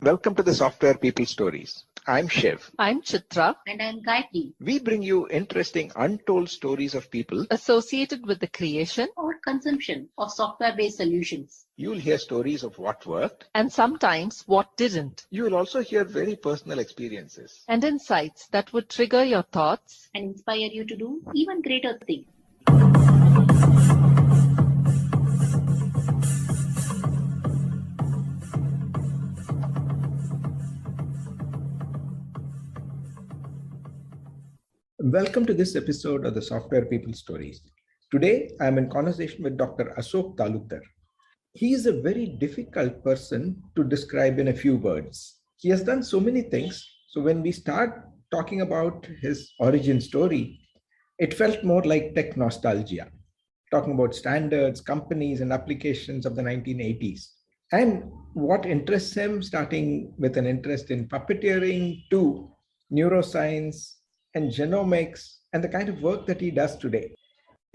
Welcome to the Software People Stories. I'm Shiv. I'm Chitra. And I'm Gayatri. We bring you interesting, untold stories of people Associated with the creation Or consumption of software-based solutions. You'll hear stories of what worked, and sometimes what didn't, you will also hear very personal experiences. and insights that would trigger your thoughts And inspire you to do even greater things. Welcome to this episode of the Software People Stories. Today, I'm in conversation with Dr. Asoke Talukder. He is a very difficult person to describe in a few words. He has done so many things. So when we start talking about his origin story, it felt more like tech nostalgia, talking about standards, companies, and applications of the 1980s. And what interests him, starting with an interest in puppeteering to neuroscience and genomics and the kind of work that he does today.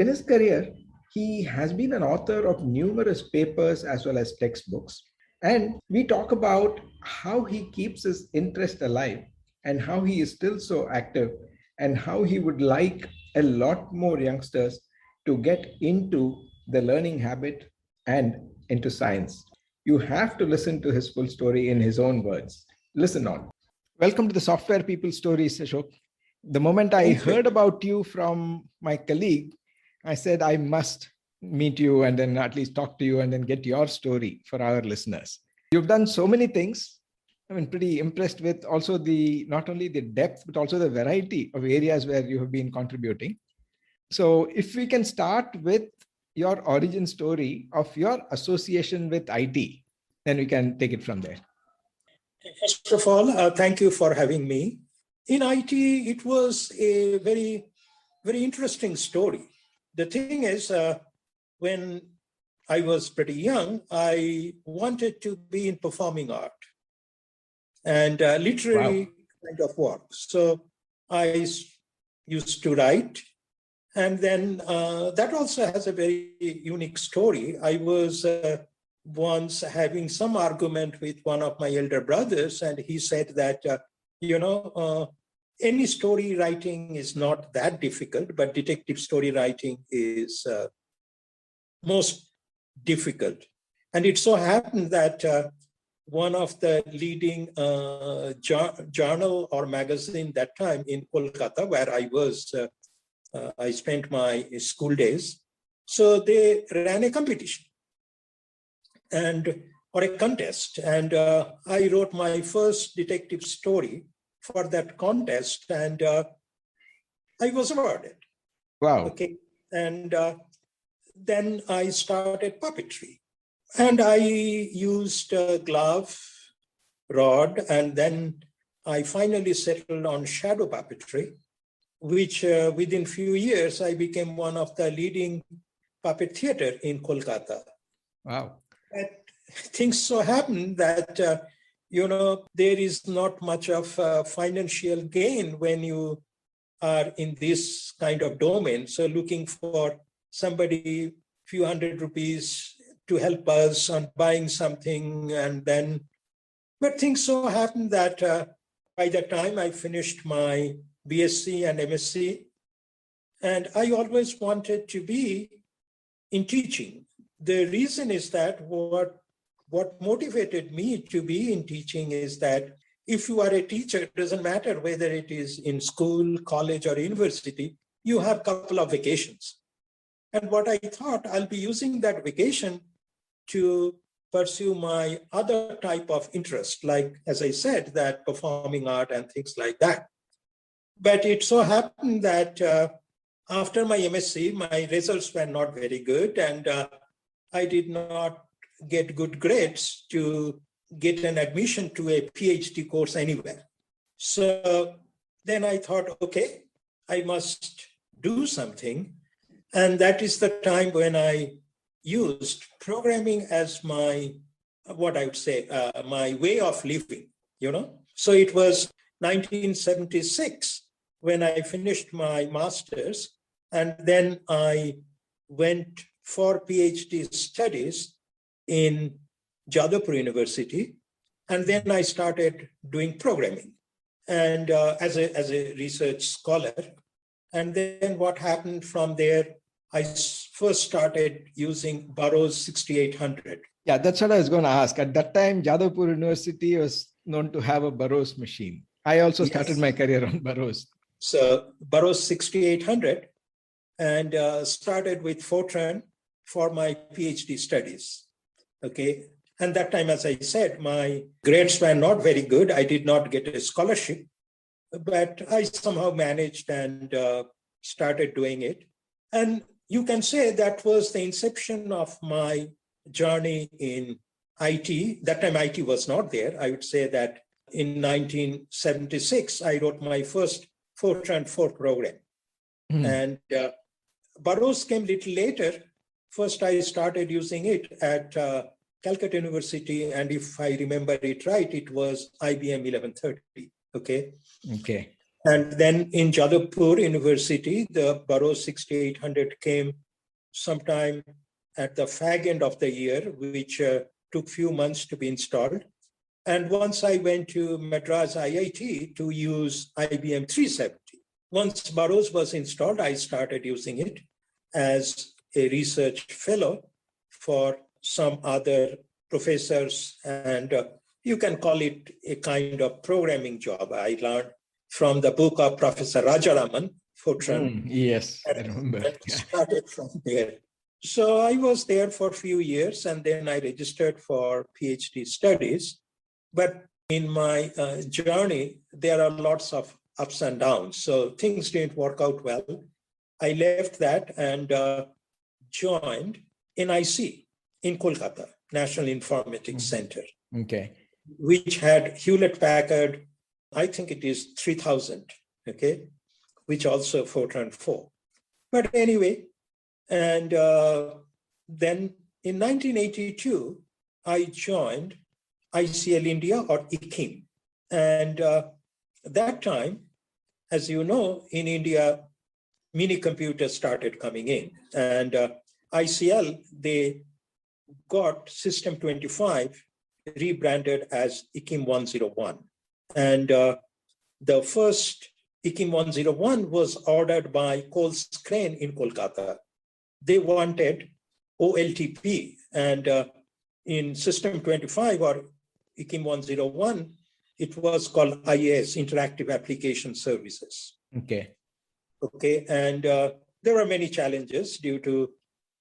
In his career, he has been an author of numerous papers as well as textbooks. And we talk about how he keeps his interest alive and how he is still so active and how he would like a lot more youngsters to get into the learning habit and into science. You have to listen to his full story in his own words. Listen on. Welcome to the Software People Stories, Ashok. The moment I heard about you from my colleague, I said, I must meet you and then at least talk to you and then get your story for our listeners. You've done so many things. I mean, pretty impressed with also not only the depth, but also the variety of areas where you have been contributing. So if we can start with your origin story of your association with IT, then we can take it from there. First of all, thank you for having me. In IT, it was a very, very interesting story. The thing is, when I was pretty young, I wanted to be in performing art and literary kind of work. So I used to write. And then that also has a very unique story. I was once having some argument with one of my elder brothers, and he said that, any story writing is not that difficult, but detective story writing is most difficult. And it so happened that one of the leading journal or magazine that time in Kolkata, where I spent my school days. So they ran a competition or a contest. And I wrote my first detective story for that contest, and I was awarded. Wow. Okay. And then I started puppetry. And I used glove, rod, and then I finally settled on shadow puppetry, which within few years, I became one of the leading puppet theater in Kolkata. Wow. But things so happen that, there is not much of financial gain when you are in this kind of domain. So looking for somebody, few hundred rupees to help us on buying something. But things so happen that by the time I finished my BSc and MSc, and I always wanted to be in teaching. The reason is that what motivated me to be in teaching is that if you are a teacher, it doesn't matter whether it is in school, college, or university, you have a couple of vacations. And what I thought, I'll be using that vacation to pursue my other type of interest, like, as I said, that performing art and things like that. But it so happened that after my MSc, my results were not very good, and I did not get good grades to get an admission to a PhD course anywhere. So then I thought, okay, I must do something. And that is the time when I used programming as my way of living, So it was 1976 when I finished my master's, and then I went for PhD studies in Jadavpur University. And then I started doing programming and as a research scholar. And then what happened from there, I first started using Burroughs 6800. Yeah, that's what I was going to ask. At that time, Jadavpur University was known to have a Burroughs machine. I also started my career on Burroughs. So Burroughs 6800 and started with Fortran for my PhD studies. Okay. And that time, as I said, my grades were not very good. I did not get a scholarship, but I somehow managed and started doing it. And you can say that was the inception of my journey in IT. That time IT was not there. I would say that in 1976, I wrote my first Fortran 4 program. And Burroughs came a little later. First, I started using it at Calcutta University. And if I remember it right, it was IBM 1130. Okay. And then in Jadavpur University, the Burroughs 6800 came sometime at the fag end of the year, which took few months to be installed. And once I went to Madras IIT to use IBM 370. Once Burroughs was installed, I started using it as a research fellow for some other professors. And you can call it a kind of programming job. I learned from the book of Professor Rajaraman, Fortran. Yes, I remember. And started from there. So I was there for a few years, and then I registered for PhD studies. But in my journey, there are lots of ups and downs. So things didn't work out well. I left that and joined NIC in Kolkata, National Informatics Centre, which had Hewlett-Packard, I think it is 3000, okay, which also Fortran 4. But anyway, and then in 1982, I joined ICL India or ICIM. And that time, as you know, in India, mini computers started coming in. And ICL, they got System 25 rebranded as ICIM 101. And the first ICIM 101 was ordered by Coles Crane in Kolkata. They wanted OLTP. And in System 25 or ICIM 101, it was called IAS, Interactive Application Services. Okay. And there were many challenges due to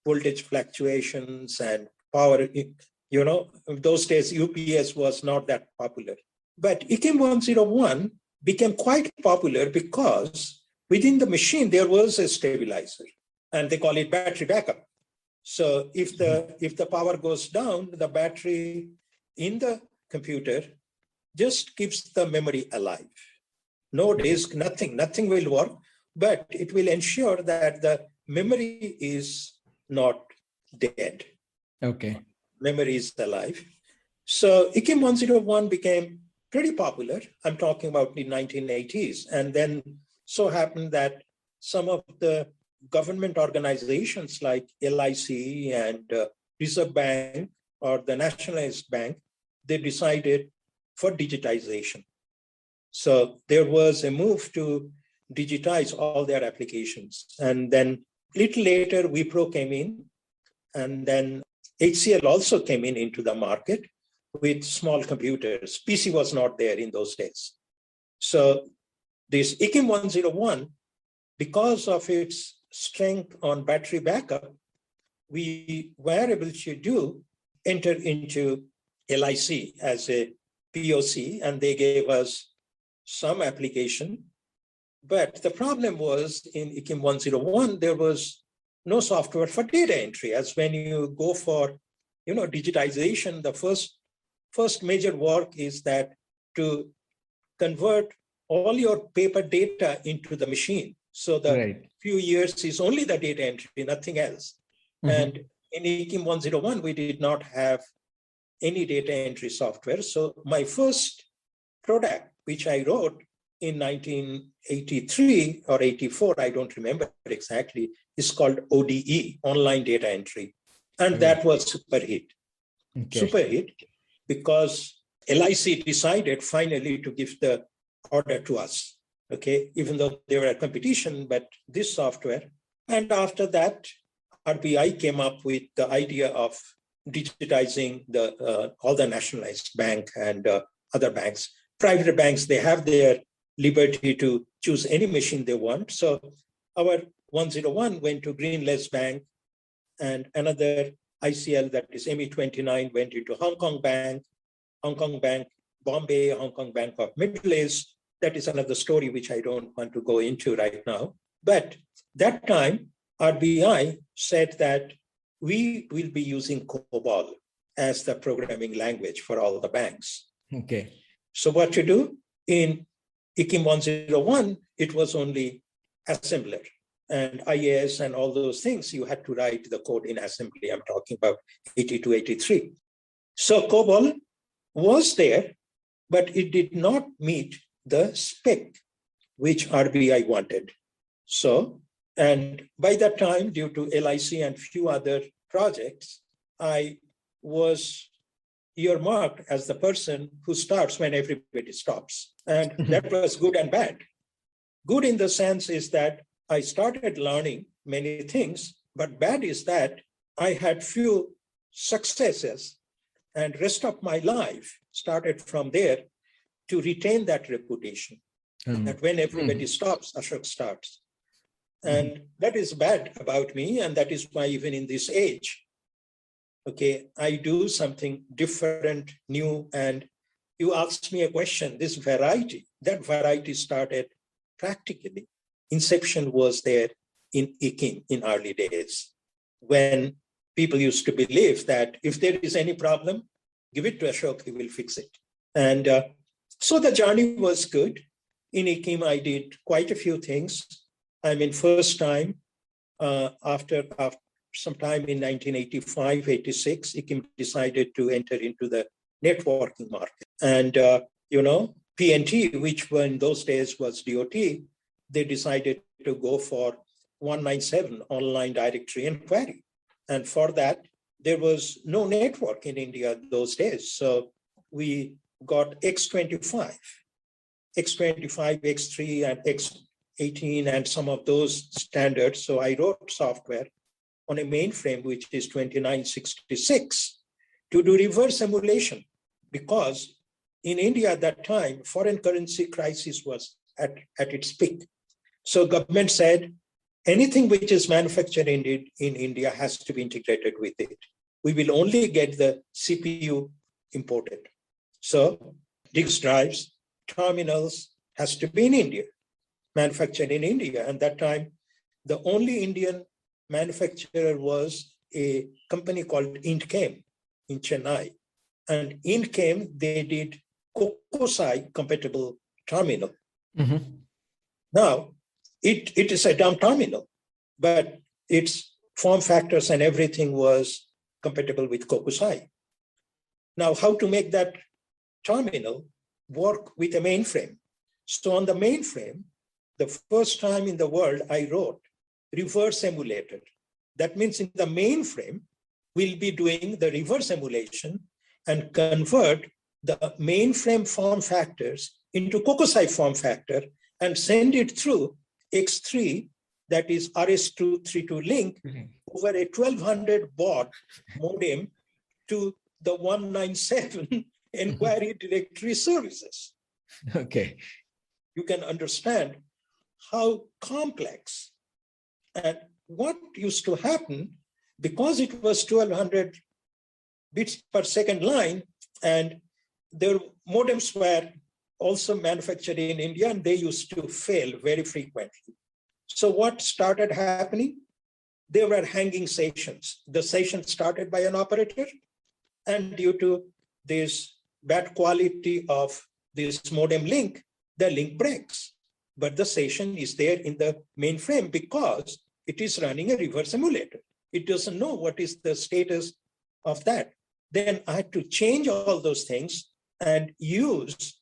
voltage fluctuations and power. You know, in those days, UPS was not that popular. But ICIM 101 became quite popular because within the machine, there was a stabilizer, and they call it battery backup. So if the power goes down, the battery in the computer just keeps the memory alive. No disk, nothing will work, but it will ensure that the memory is not dead. Okay. Memory is alive. So ICIM 101 became pretty popular. I'm talking about the 1980s. And then so happened that some of the government organizations like LIC and Reserve Bank or the Nationalized Bank, they decided for digitization. So there was a move to digitize all their applications. And then a little later, Wipro came in, and then HCL also came into the market with small computers. PC was not there in those days. So this ICIM 101, because of its strength on battery backup, we were able to enter into LIC as a POC, and they gave us some application. But the problem was in ICIM 101, there was no software for data entry. As when you go for, digitization, the first major work is that to convert all your paper data into the machine. So the few years is only the data entry, nothing else. And in ICIM 101, we did not have any data entry software. So my first product, which I wrote in 1983 or 84, I don't remember exactly, is called ODE, Online Data Entry. And that was super hit. Super hit because LIC decided finally to give the order to us, okay, even though they were a competition, but this software. And after that, RBI came up with the idea of digitizing all the nationalized bank and other banks. Private banks, they have their liberty to choose any machine they want. So our 101 went to Greenless Bank, and another ICL, that is ME29, went into Hong Kong Bank, Bombay, Hong Kong Bank of Middle East. That is another story which I don't want to go into right now. But that time, RBI said that we will be using COBOL as the programming language for all the banks. Okay. So what to do? In ICIM 101, it was only assembler. And IAS and all those things, you had to write the code in assembly. I'm talking about 82, 83. So COBOL was there, but it did not meet the spec which RBI wanted. So, and by that time, due to LIC and few other projects, I was earmarked as the person who starts when everybody stops. And that was good and bad. Good in the sense is that I started learning many things, but bad is that I had few successes, and rest of my life started from there to retain that reputation, that when everybody stops, Ashok starts. And that is bad about me, and that is why even in this age, okay, I do something different, new, and you asked me a question, this variety, that variety started practically. Inception was there in ICIM in early days, when people used to believe that if there is any problem, give it to Ashok, he will fix it. And so the journey was good. In ICIM, I did quite a few things. I mean, first time, after some time in 1985, 86, ICIM decided to enter into the networking market. And, PNT, which were in those days was DOT, they decided to go for 197 online directory inquiry. And for that, there was no network in India those days. So we got X25, X3, and X18, and some of those standards. So I wrote software on a mainframe, which is 2966, to do reverse emulation, because in India at that time, foreign currency crisis was at its peak. So government said, anything which is manufactured in India has to be integrated with it. We will only get the CPU imported. So disk drives, terminals has to be in India, manufactured in India. And that time, the only Indian manufacturer was a company called Intchem in Chennai. And Intchem, they did Kokusai compatible terminal. Now, it is a dumb terminal, but its form factors and everything was compatible with Kokusai. Now, how to make that terminal work with a mainframe? So on the mainframe, the first time in the world, I wrote reverse emulator. That means in the mainframe, we'll be doing the reverse emulation and convert the mainframe form factors into Kokusai form factor and send it through X3, that is RS232 link, over a 1200 baud modem to the 197 inquiry directory services. Okay. You can understand how complex. And what used to happen, because it was 1200 bits per second line, and their modems were also manufactured in India, and they used to fail very frequently. So what started happening? There were hanging sessions. The session started by an operator, and due to this bad quality of this modem link, the link breaks. But the session is there in the mainframe because it is running a reverse emulator. It doesn't know what is the status of that. Then I had to change all those things and use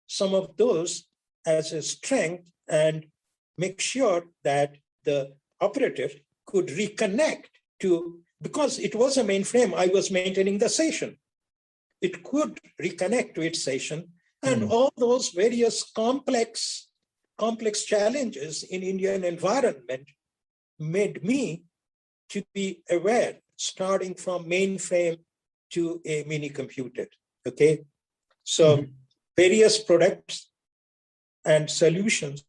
some of those as a strength and make sure that the operator could reconnect to, because it was a mainframe, I was maintaining the session. it could reconnect to its session. And all those various complex challenges in Indian environment made me to be aware, starting from mainframe to a mini computer. Okay, so various products and solutions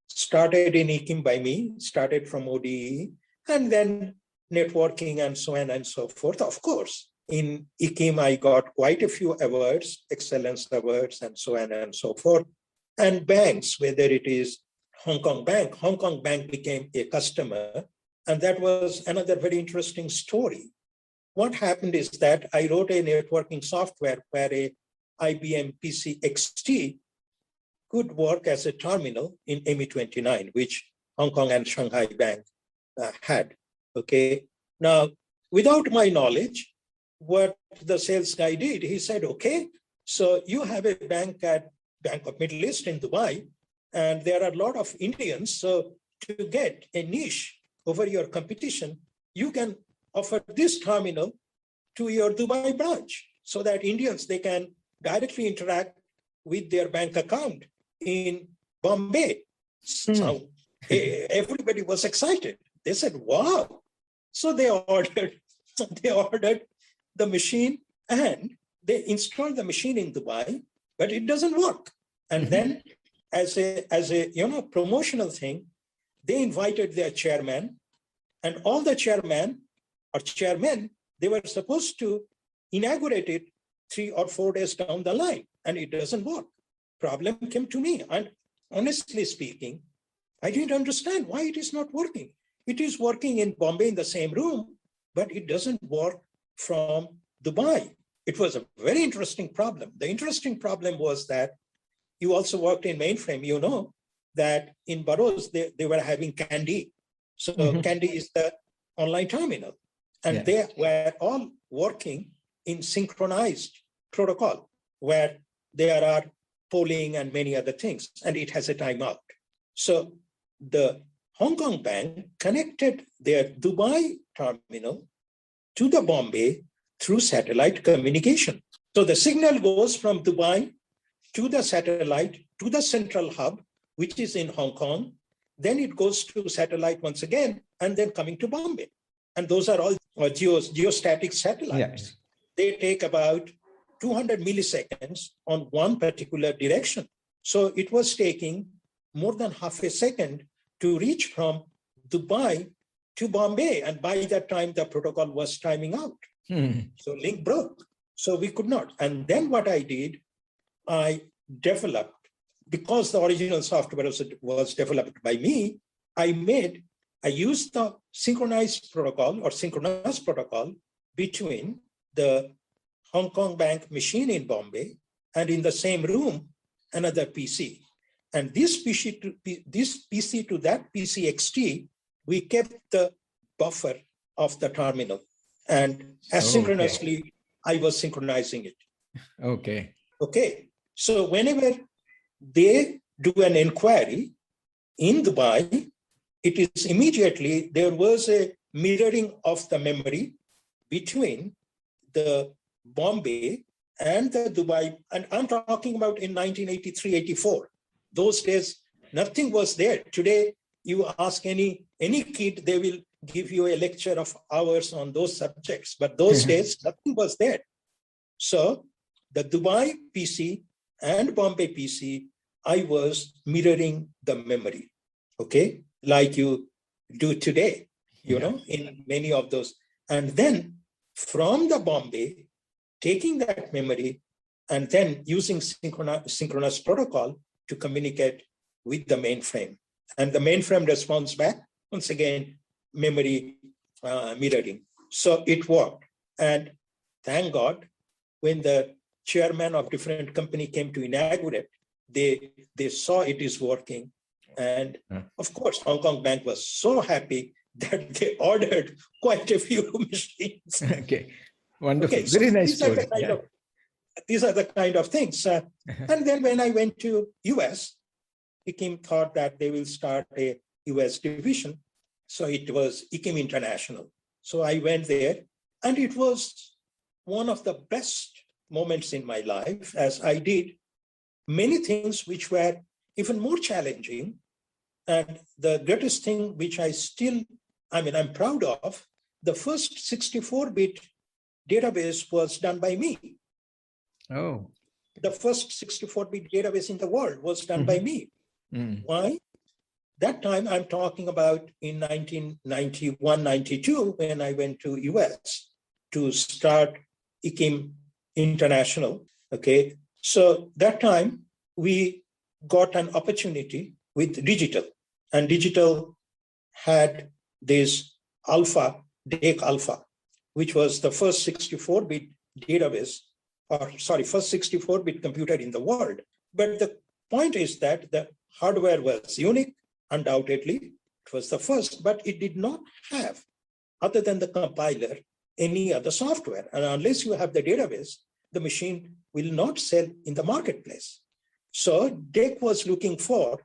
started in ICIM by me, started from ODE, and then networking and so on and so forth. Of course, in ICIM, I got quite a few awards, excellence awards, and so on and so forth. And banks, whether it is Hong Kong Bank became a customer. And that was another very interesting story. What happened is that I wrote a networking software where a IBM PC XT could work as a terminal in ME29, which Hong Kong and Shanghai Bank had. Okay. Now, without my knowledge, what the sales guy did, he said, okay, so you have a bank at Bank of Middle East in Dubai, and there are a lot of Indians. So to get a niche over your competition, you can offer this terminal to your Dubai branch so that Indians, they can directly interact with their bank account in Bombay. So everybody was excited. They said, wow. So they ordered the machine and they installed the machine in Dubai, but it doesn't work. And then as a promotional thing, they invited their chairman, and all the chairmen, they were supposed to inaugurate it 3 or 4 days down the line, and it doesn't work. Problem came to me, and honestly speaking, I didn't understand why it is not working. It is working in Bombay in the same room, but it doesn't work from Dubai. It was a very interesting problem. The interesting problem was that you also worked in mainframe. You know that in Burroughs, they were having Candy. So Candy is the online terminal. And they were all working in synchronized protocol where there are polling and many other things, and it has a timeout. So the Hong Kong Bank connected their Dubai terminal to the Bombay through satellite communication. So the signal goes from Dubai to the satellite to the central hub, which is in Hong Kong. Then it goes to satellite once again, and then coming to Bombay. And those are all geostatic satellites. They take about 200 milliseconds on one particular direction. So it was taking more than half a second to reach from Dubai to Bombay. And by that time, the protocol was timing out. So link broke. So we could not. And then what I did, I developed, because the original software was developed by me, I used the synchronized protocol or synchronous protocol between the Hong Kong Bank machine in Bombay and in the same room, another PC. And this PC to that PC XT, we kept the buffer of the terminal. And asynchronously, I was synchronizing it. Okay. So whenever they do an inquiry in Dubai, it is immediately, there was a mirroring of the memory between the Bombay and the Dubai. And I'm talking about in 1983, 84. Those days, nothing was there. Today, you ask any kid, they will give you a lecture of hours on those subjects. But those days, nothing was there. So the Dubai PC and Bombay PC, I was mirroring the memory, okay? Like you do today, you know, in many of those. And then from the Bombay, taking that memory and then using synchronous protocol to communicate with the mainframe. And the mainframe responds back, once again, memory mirroring. So it worked. And thank God, when the chairman of different company came to inaugurate, they saw it is working. And of course, Hong Kong Bank was so happy that they ordered quite a few machines. Okay, wonderful. Okay, so very nice story. These are the kind of things. And then when I went to US, ICIM thought that they will start a US division. So it was ICIM International. So I went there, and it was one of the best moments in my life as I did many things which were even more challenging. And the greatest thing which I'm proud of, the first 64-bit database was done by me. Oh. The first 64-bit database in the world was done by me. Why? That time I'm talking about in 1991, 92, when I went to US to start ICIM International. Okay. So that time we got an opportunity with digital, and digital had this DEC Alpha, which was the first 64-bit database, first 64-bit computer in the world. But the point is that the hardware was unique, undoubtedly. It was the first, but it did not have, other than the compiler, any other software. And unless you have the database, the machine will not sell in the marketplace. So DEC was looking for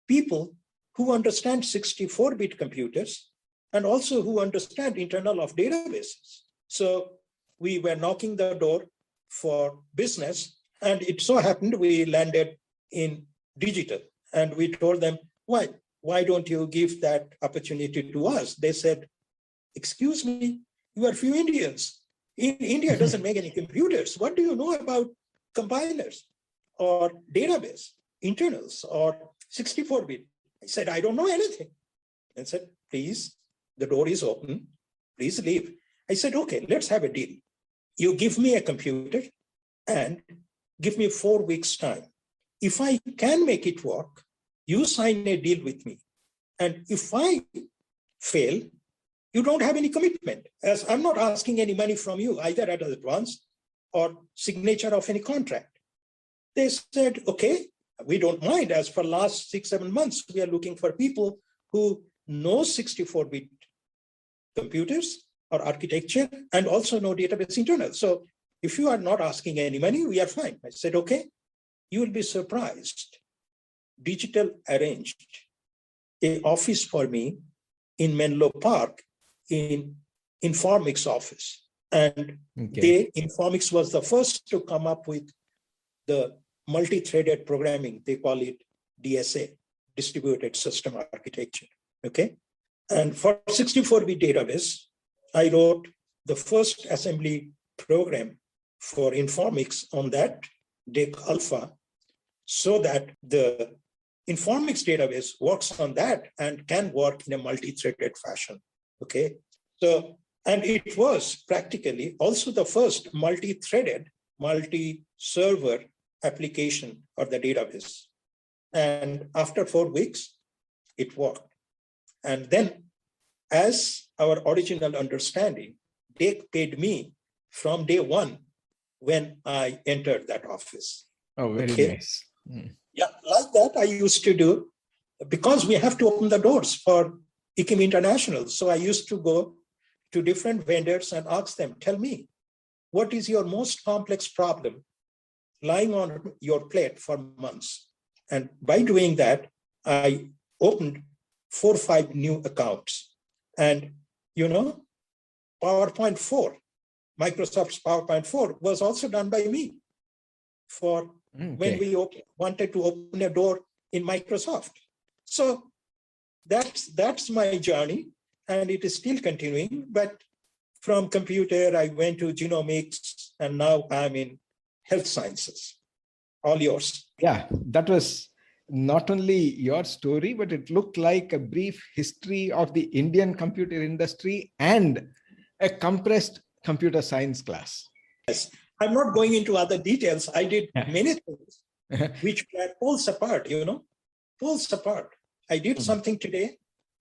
people who understand 64-bit computers and also who understand internal of databases. So we were knocking the door for business, and it so happened we landed in digital. And we told them, why don't you give that opportunity to us? They said, excuse me, you are few Indians. India doesn't make any computers. What do you know about compilers or database internals or 64-bit? I said, I don't know anything. And said, please, the door is open. Please leave. I said, okay, let's have a deal. You give me a computer and give me 4 weeks' time. If I can make it work, you sign a deal with me. And if I fail, you don't have any commitment, as I'm not asking any money from you, either at advance or signature of any contract. They said, okay, we don't mind. As for last 6-7 months, we are looking for people who know 64-bit computers or architecture and also know database internal. So if you are not asking any money, we are fine. I said, okay, you will be surprised. Digital arranged an office for me in Menlo Park in Informatics office. And Informatics was the first to come up with the multi-threaded programming. They call it DSA, Distributed System Architecture. Okay. And for 64-bit database, I wrote the first assembly program for Informatics on that DEC Alpha, so that the Informatics database works on that and can work in a multi-threaded fashion. Okay. So, and it was practically also the first multi-threaded, multi-server application of the database. And after 4 weeks, it worked. And then, as our original understanding, they paid me from day one when I entered that office. Oh, very nice. Yeah, like that I used to do, because we have to open the doors for ICIM International. So I used to go to different vendors and ask them, tell me, what is your most complex problem lying on your plate for months? And by doing that, I opened 4 or 5 new accounts. And, you know, PowerPoint 4, Microsoft's PowerPoint 4 was also done by me for when we wanted to open a door in Microsoft. So that's my journey, and it is still continuing. But from computer, I went to genomics, and now I'm in health sciences. All yours. Yeah, that was not only your story, but it looked like a brief history of the Indian computer industry and a compressed computer science class. Yes, I'm not going into other details. I did many things which were poles apart, you know, poles apart. I did something today,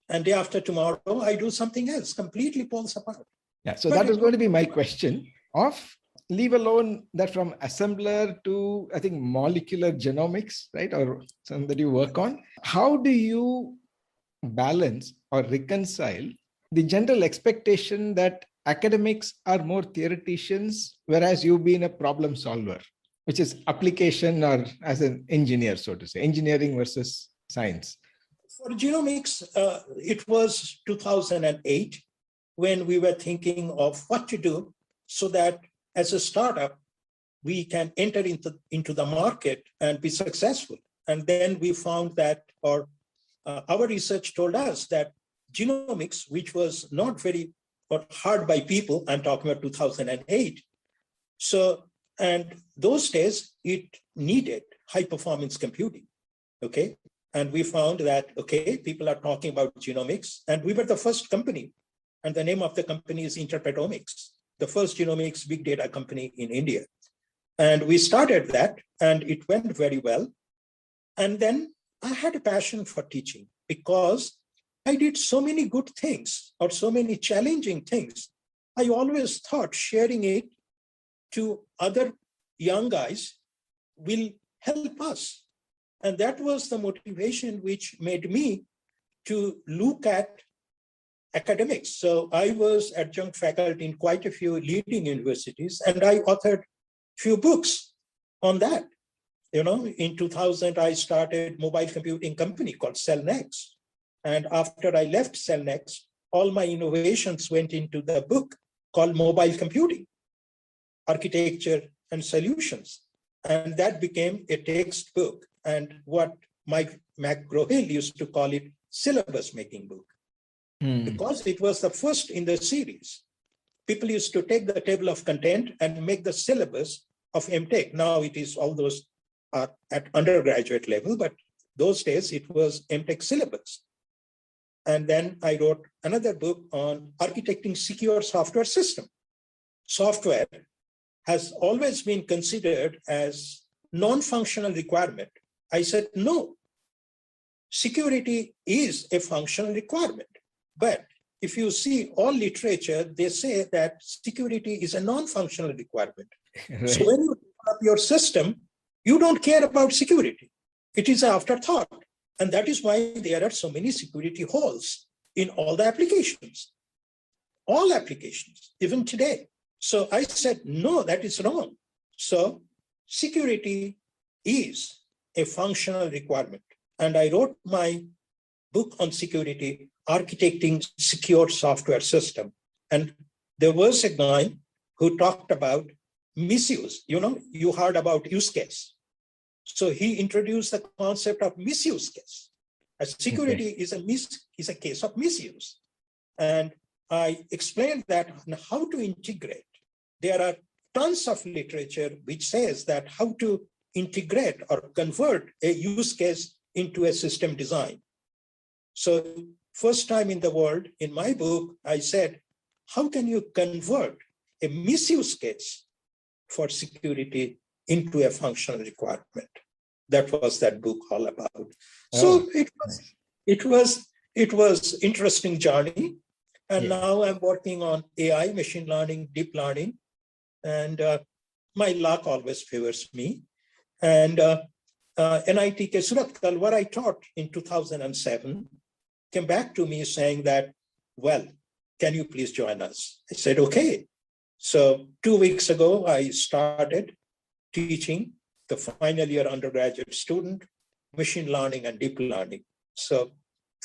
and day after tomorrow, I do something else, completely poles apart. Yeah, so that was going to be my question of, leave alone that from assembler to, I think, molecular genomics, right? Or something that you work on. How do you balance or reconcile the general expectation that academics are more theoreticians, whereas you've been a problem solver, which is application, or as an engineer, so to say, engineering versus science? For genomics, it was 2008 when we were thinking of what to do so that as a startup, we can enter into the market and be successful. And then we found that, our research told us that genomics, which was not very hard by people, I'm talking about 2008. So, and those days it needed high performance computing. Okay. And we found that, okay, people are talking about genomics, and we were the first company, and the name of the company is Interpretomics, the first genomics big data company in India. And we started that, and it went very well. And then I had a passion for teaching because I did so many good things or so many challenging things. I always thought sharing it to other young guys will help us. And that was the motivation which made me to look at academics. So I was adjunct faculty in quite a few leading universities, and I authored few books on that. You know, in 2000, I started mobile computing company called Cellnex. And after I left Cellnex, all my innovations went into the book called Mobile Computing, Architecture and Solutions. And that became a textbook, and what Mike McGraw-Hill used to call it syllabus making book, because it was the first in the series. People used to take the table of content and make the syllabus of MTech. Now it is all those are at undergraduate level, but those days it was MTech syllabus. And then I wrote another book on architecting secure software system. Software has always been considered as non-functional requirement. I said, no, security is a functional requirement. But if you see all literature, they say that security is a non-functional requirement. Right. So when you develop your system, you don't care about security. It is an afterthought. And that is why there are so many security holes in all the applications. All applications, even today. So I said, no, that is wrong. So security is a functional requirement. And I wrote my book on security, Architecting Secure Software System. And there was a guy who talked about misuse. You know, you heard about use case. So he introduced the concept of misuse case. As security is a case of misuse. And I explained that how to integrate. There are tons of literature which says that how to integrate or convert a use case into a system design. So first time in the world, in my book, I said, how can you convert a misuse case for security into a functional requirement? That was that book all about. So it was interesting journey. And now I'm working on AI, machine learning, deep learning. And my luck always favors me. And NIT Surat, what I taught in 2007, came back to me saying that, well, can you please join us? I said, okay. So 2 weeks ago, I started teaching the final year undergraduate student, machine learning and deep learning. So,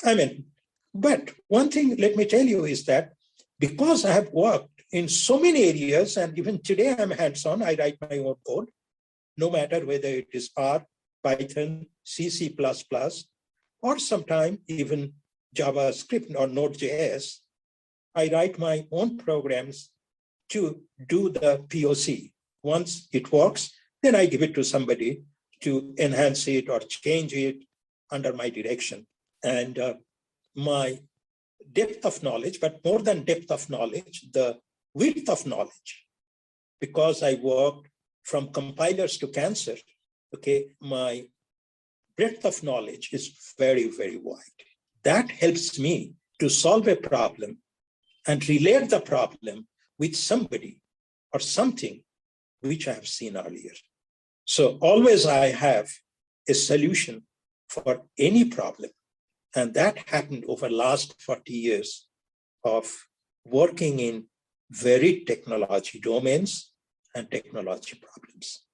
I mean, but one thing, let me tell you, is that because I have worked in so many areas, and even today I'm hands-on, I write my own code, no matter whether it is R, Python, C, C++, or sometimes even JavaScript or Node.js, I write my own programs to do the POC. Once it works, then I give it to somebody to enhance it or change it under my direction. And my depth of knowledge, but more than depth of knowledge, the width of knowledge, because I worked from compilers to cancer, okay, my breadth of knowledge is very, very wide. That helps me to solve a problem and relate the problem with somebody or something which I have seen earlier. So always I have a solution for any problem. And that happened over the last 40 years of working in very technology domains and technology problems.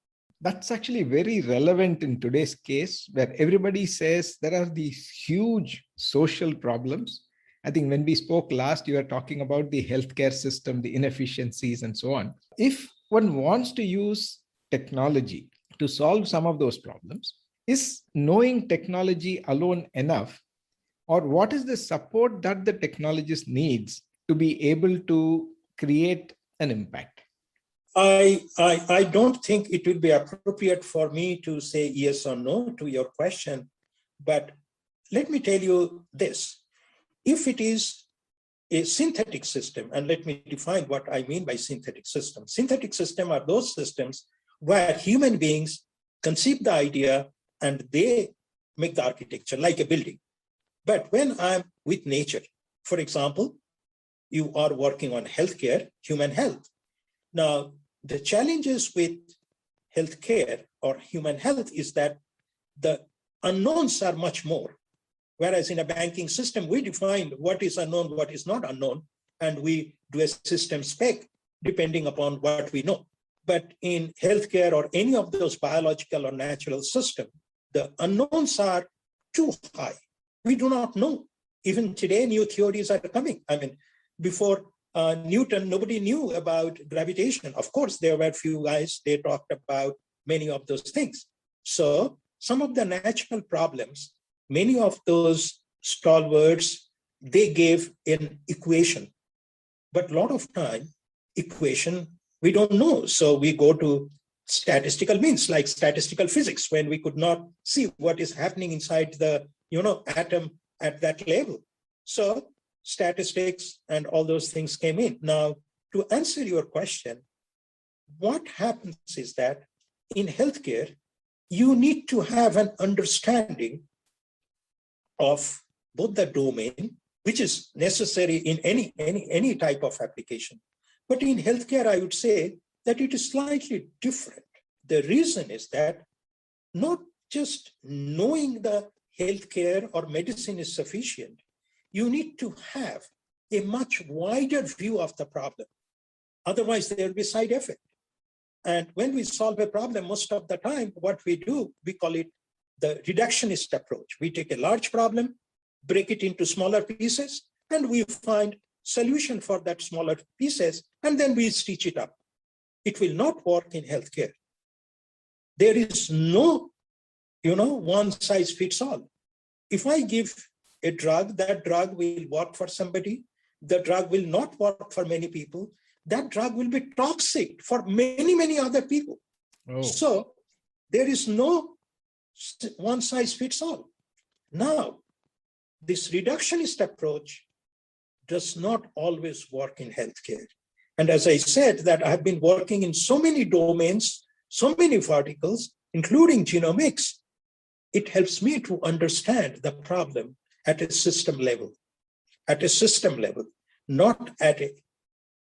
That's actually very relevant in today's case, where everybody says there are these huge social problems. I think when we spoke last, you were talking about the healthcare system, the inefficiencies and so on. If one wants to use technology to solve some of those problems. Is knowing technology alone enough, or what is the support that the technologist needs to be able to create an impact? I don't think it would be appropriate for me to say yes or no to your question, but let me tell you this. If it is a synthetic system, and let me define what I mean by synthetic system. Synthetic system are those systems where human beings conceive the idea and they make the architecture like a building. But when I'm with nature, for example, you are working on healthcare, human health. Now, the challenges with healthcare or human health is that the unknowns are much more. Whereas in a banking system, we define what is unknown, what is not unknown, and we do a system spec depending upon what we know. But in healthcare or any of those biological or natural systems, the unknowns are too high. We do not know. Even today, new theories are coming. I mean, before Newton, nobody knew about gravitation. Of course, there were a few guys, they talked about many of those things. So some of the natural problems, many of those stalwarts, they gave an equation. But a lot of time, equation, we don't know. So we go to statistical means like statistical physics, when we could not see what is happening inside the atom at that level. So statistics and all those things came in. Now, to answer your question, what happens is that in healthcare, you need to have an understanding of both the domain, which is necessary in any type of application. But in healthcare, I would say that it is slightly different. The reason is that not just knowing the healthcare or medicine is sufficient. You need to have a much wider view of the problem. Otherwise, there will be side effect. And when we solve a problem, most of the time, what we do, we call it the reductionist approach. We take a large problem, break it into smaller pieces, and we find solution for that smaller pieces, and then we stitch it up. It will not work in healthcare. There is no, one size fits all. If I give a drug, that drug will work for somebody. The drug will not work for many people. That drug will be toxic for many, many other people. Oh. So there is no one size fits all. Now, this reductionist approach does not always work in healthcare. And as I said, that I have been working in so many domains, so many verticals, including genomics, it helps me to understand the problem at a system level, not at a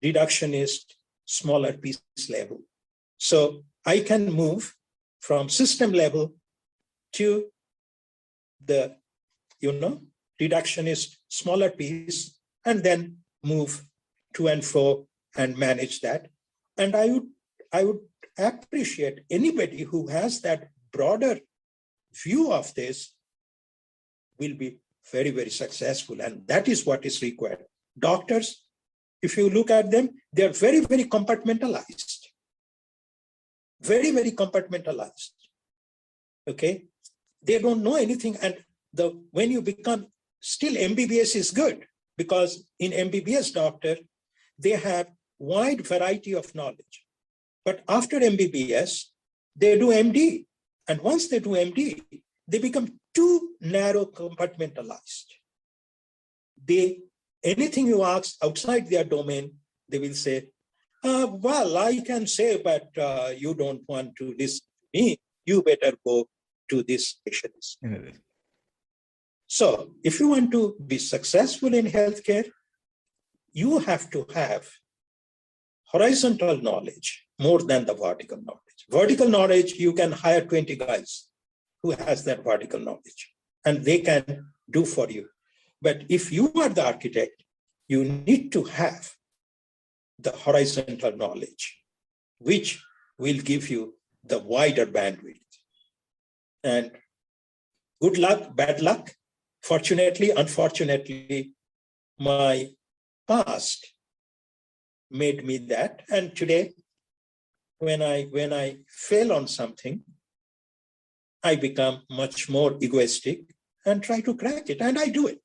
reductionist, smaller piece level. So I can move from system level to the, reductionist, smaller piece, and then move to and fro and manage that. And I would appreciate anybody who has that broader view of this will be very, very successful. And that is what is required. Doctors, if you look at them, they're very, very compartmentalized. Very, very compartmentalized. Okay? They don't know anything. And when you become, still MBBS is good, because in MBBS doctor, they have wide variety of knowledge. But after MBBS, they do MD. And once they do MD, they become too narrow compartmentalized. Anything you ask outside their domain, they will say, well, I can say, but you don't want to listen to me. You better go to this specialist. Mm-hmm. So if you want to be successful in healthcare, you have to have horizontal knowledge more than the vertical knowledge. Vertical knowledge, you can hire 20 guys who has that vertical knowledge, and they can do for you. But if you are the architect, you need to have the horizontal knowledge, which will give you the wider bandwidth. And good luck, bad luck. Fortunately, unfortunately, my past made me that. And today, when I fail on something, I become much more egoistic and try to crack it. And I do it.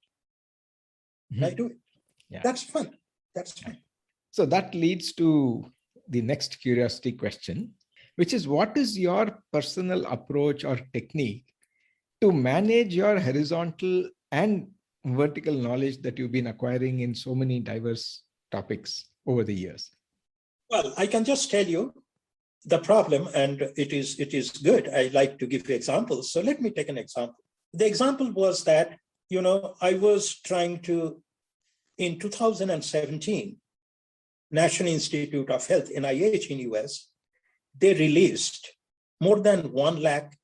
I do it. Yeah. That's fun. That's fun. So that leads to the next curiosity question, which is, what is your personal approach or technique to manage your horizontal and vertical knowledge that you've been acquiring in so many diverse topics over the years? Well, I can just tell you the problem, and it is good. I like to give you examples. So let me take an example. The example was that, I was trying to, in 2017, National Institute of Health, NIH in US, they released more than 1 lakh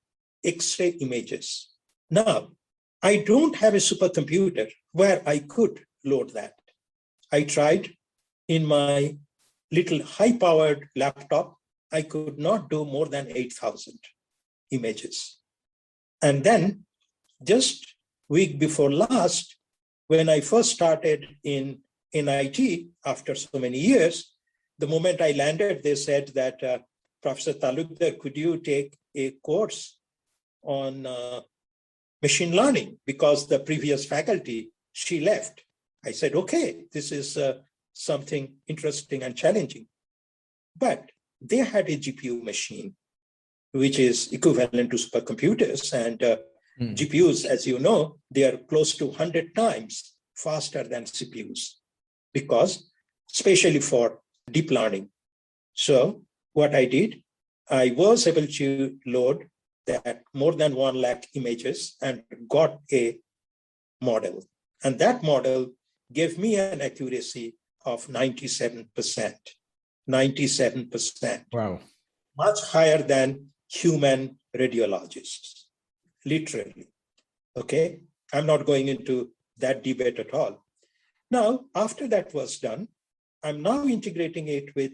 X-ray images. Now, I don't have a supercomputer where I could load that. I tried in my little high-powered laptop. I could not do more than 8,000 images. And then just week before last, when I first started in IT after so many years, the moment I landed, they said that, Professor Talukder, could you take a course on machine learning? Because the previous faculty, she left. I said, okay, this is something interesting and challenging. But they had a GPU machine, which is equivalent to supercomputers. And GPUs, as you know, they are close to 100 times faster than CPUs, because especially for deep learning. So what I did, I was able to load that more than 1 lakh images and got a model. And that model gave me an accuracy of 97%. 97%. Wow. Much higher than human radiologists, literally. Okay, I'm not going into that debate at all. Now, after that was done, I'm now integrating it with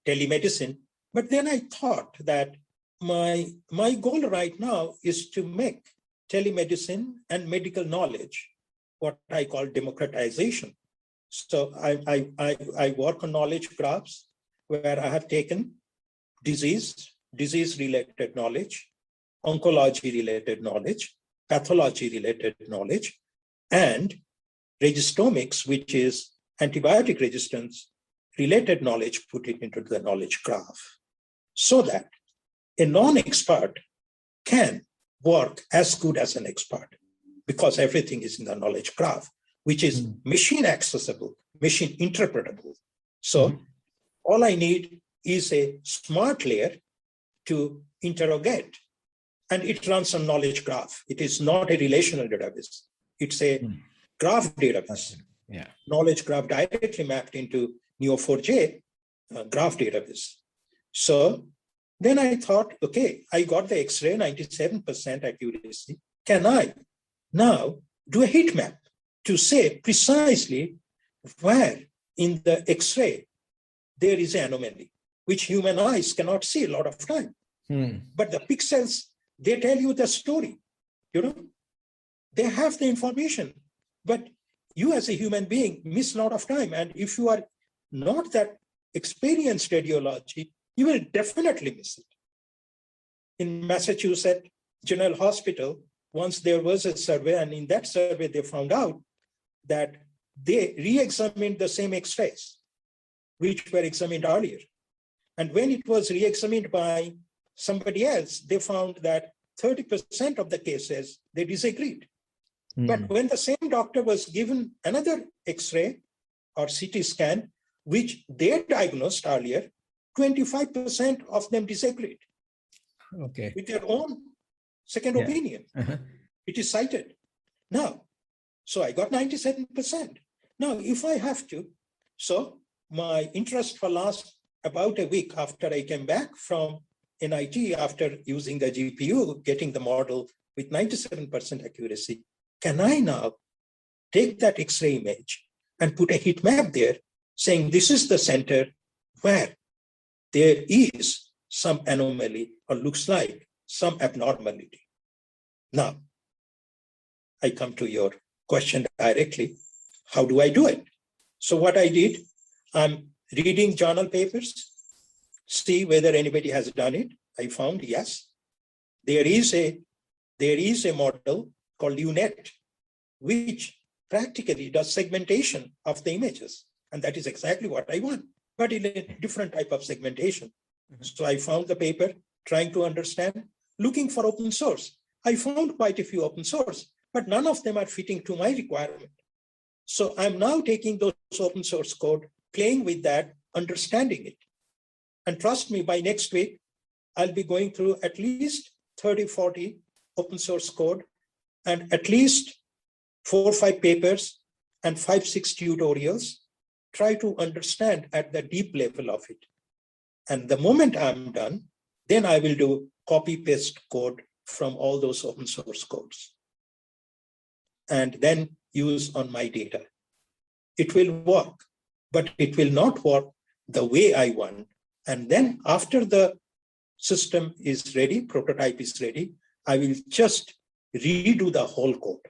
telemedicine. But then I thought that my goal right now is to make telemedicine and medical knowledge what I call democratization. So I work on knowledge graphs where I have taken disease-related knowledge, oncology-related knowledge, pathology-related knowledge, and registomics, which is antibiotic resistance-related knowledge, put it into the knowledge graph, so that a non-expert can work as good as an expert, because everything is in the knowledge graph, which is machine accessible, machine interpretable. So all I need is a smart layer to interrogate, and it runs on knowledge graph. It is not a relational database. It's a graph database. Yeah. Knowledge graph directly mapped into Neo4j graph database. So then I thought, okay, I got the X-ray 97% accuracy. Can I now do a heat map to say precisely where in the X-ray there is an anomaly, which human eyes cannot see a lot of time. But the pixels, they tell you the story, they have the information, but you as a human being miss a lot of time. And if you are not that experienced radiology, you will definitely miss it. In Massachusetts General Hospital, once there was a survey, and in that survey, they found out that they re-examined the same X-rays, which were examined earlier. And when it was re-examined by somebody else, they found that 30% of the cases, they disagreed. But when the same doctor was given another X-ray or CT scan, which they diagnosed earlier, 25% of them disagreed. Okay. With their own second opinion. It is cited. Now, so I got 97%. Now, if I have to, so my interest for last about a week after I came back from NIT, after using the GPU, getting the model with 97% accuracy, can I now take that X-ray image and put a heat map there saying this is the center where there is some anomaly or looks like some abnormality. Now, I come to your question directly. How do I do it? So what I did, I'm reading journal papers, see whether anybody has done it. I found, yes, there is a model called UNet, which practically does segmentation of the images. And that is exactly what I want, but in a different type of segmentation. So I found the paper, trying to understand, looking for open source. I found quite a few open source, but none of them are fitting to my requirement. So I'm now taking those open source code, playing with that, understanding it. And trust me, by next week, I'll be going through at least 30, 40 open source code and at least 4 or 5 papers and 5, 6 tutorials, try to understand at the deep level of it. And the moment I'm done, then I will do copy paste code from all those open source codes and then use on my data. It will work, but it will not work the way I want. And then after the system is ready, prototype is ready, I will just redo the whole code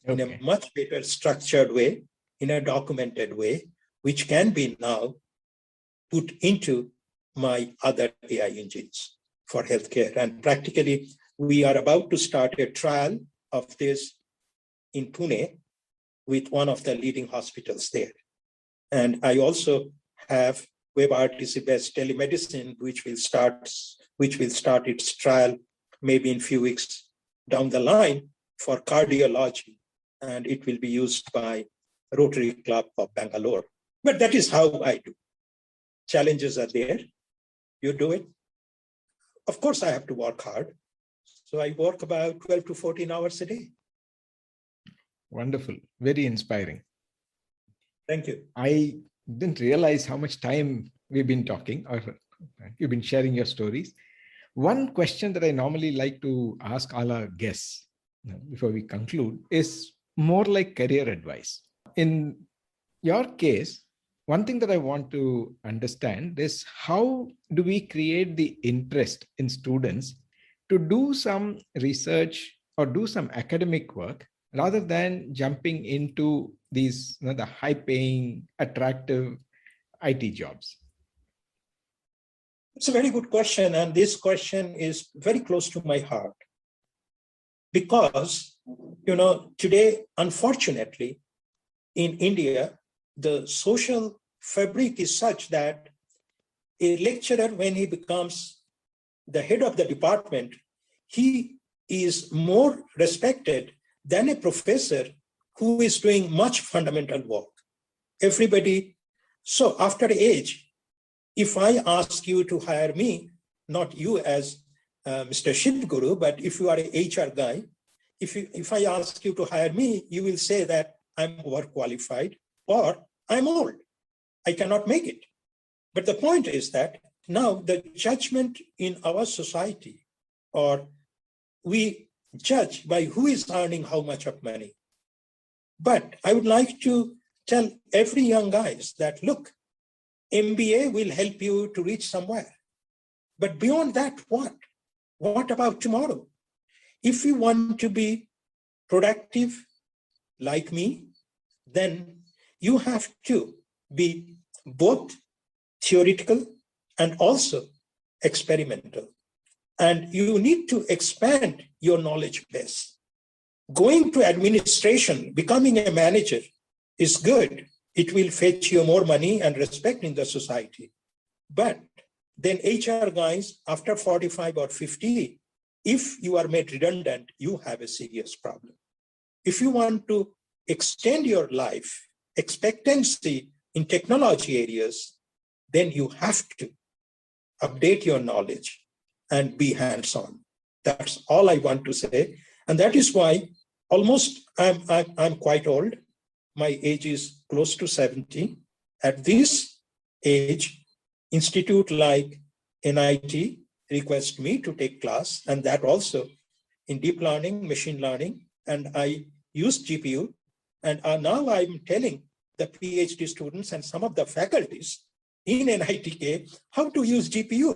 in a much better structured way, in a documented way, which can be now put into my other AI engines for healthcare. And practically, we are about to start a trial of this in Pune with one of the leading hospitals there. And I also have WebRTC-based telemedicine, which will start its trial maybe in a few weeks down the line for cardiology, and it will be used by Rotary Club of Bangalore. But that is how I do. Challenges are there. You do it. Of course, I have to work hard. So I work about 12 to 14 hours a day. Wonderful. Very inspiring. Thank you. I didn't realize how much time we've been talking, or you've been sharing your stories. One question that I normally like to ask all our guests before we conclude is more like career advice. In your case, one thing that I want to understand is how do we create the interest in students to do some research or do some academic work rather than jumping into these, the high-paying, attractive IT jobs? It's a very good question. And this question is very close to my heart. Because, today, unfortunately, in India, the social fabric is such that a lecturer, when he becomes the head of the department, he is more respected than a professor who is doing much fundamental work. Everybody, so after age, if I ask you to hire me, not you as Mr. Shivguru, but if you are an HR guy, if I ask you to hire me, you will say that I'm overqualified or I'm old. I cannot make it. But the point is that now the judgment in our society, or we judge by who is earning how much of money. But I would like to tell every young guys that, look, MBA will help you to reach somewhere. But beyond that, what? What about tomorrow? If you want to be productive like me, then you have to be both theoretical and also experimental. And you need to expand your knowledge base. Going to administration, becoming a manager is good. It will fetch you more money and respect in the society. But then HR guys, after 45 or 50, if you are made redundant, you have a serious problem. If you want to extend your life expectancy in technology areas, then you have to update your knowledge and be hands-on. That's all I want to say. And that is why almost I'm quite old. My age is close to 70. At this age, institute like NIT request me to take class, and that also in deep learning, machine learning, and I use GPU. And now I'm telling the PhD students and some of the faculties in NITK how to use GPU.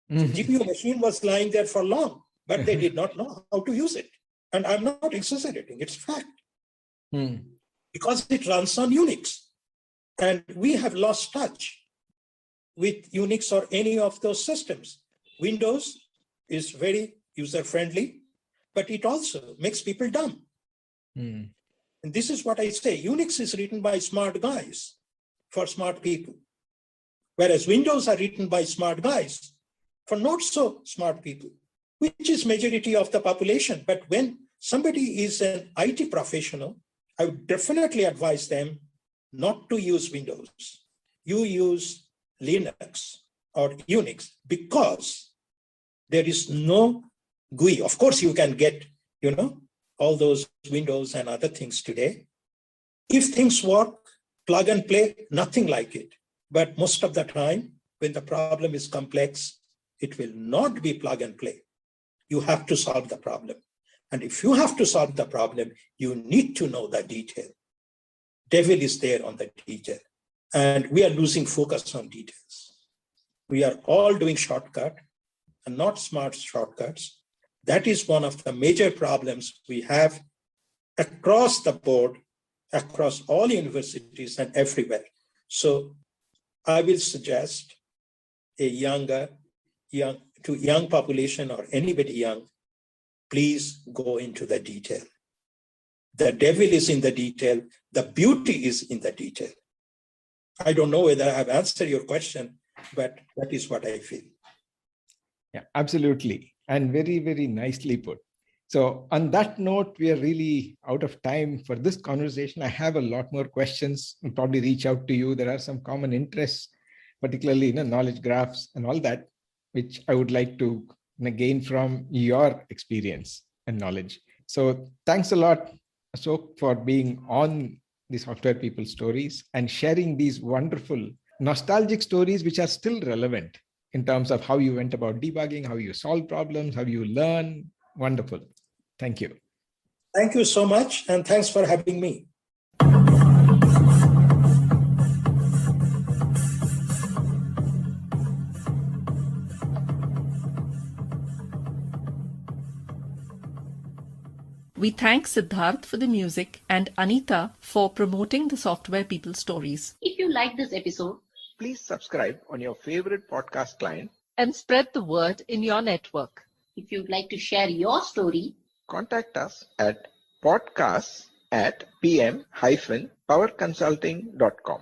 So GPU machine was lying there for long, but they did not know how to use it. And I'm not exaggerating, it's fact. Because it runs on Unix. And we have lost touch. with Unix or any of those systems. Windows is very user-friendly, but it also makes people dumb. Mm. And this is what I say, Unix is written by smart guys for smart people, whereas Windows are written by smart guys for not so smart people, which is majority of the population. But when somebody is an IT professional, I would definitely advise them not to use Windows. You use Linux or Unix because there is no GUI. Of course, you can get, all those Windows and other things today. If things work, plug and play, nothing like it. But most of the time, when the problem is complex, it will not be plug and play. You have to solve the problem. And if you have to solve the problem, you need to know the detail. Devil is there on the detail. And we are losing focus on details. We are all doing shortcut and not smart shortcuts. That is one of the major problems we have across the board, across all universities and everywhere. So I will suggest a young population or anybody young, please go into the detail. The devil is in the detail. The beauty is in the detail. I don't know whether I have answered your question, but that is what I feel. Yeah, absolutely. And very, very nicely put. So on that note, we are really out of time for this conversation. I have a lot more questions and probably reach out to you. There are some common interests, particularly knowledge graphs and all that, which I would like to gain from your experience and knowledge. So thanks a lot, Asoke, for being on the Software People Stories and sharing these wonderful nostalgic stories, which are still relevant in terms of how you went about debugging, how you solve problems, how you learn. Wonderful. Thank you. Thank you so much. And thanks for having me. We thank Siddharth for the music and Anita for promoting the Software People Stories. If you like this episode, Please subscribe on your favorite podcast client. And spread the word in your network. if you'd like to share your story, Contact us at podcasts@pm-powerconsulting.com.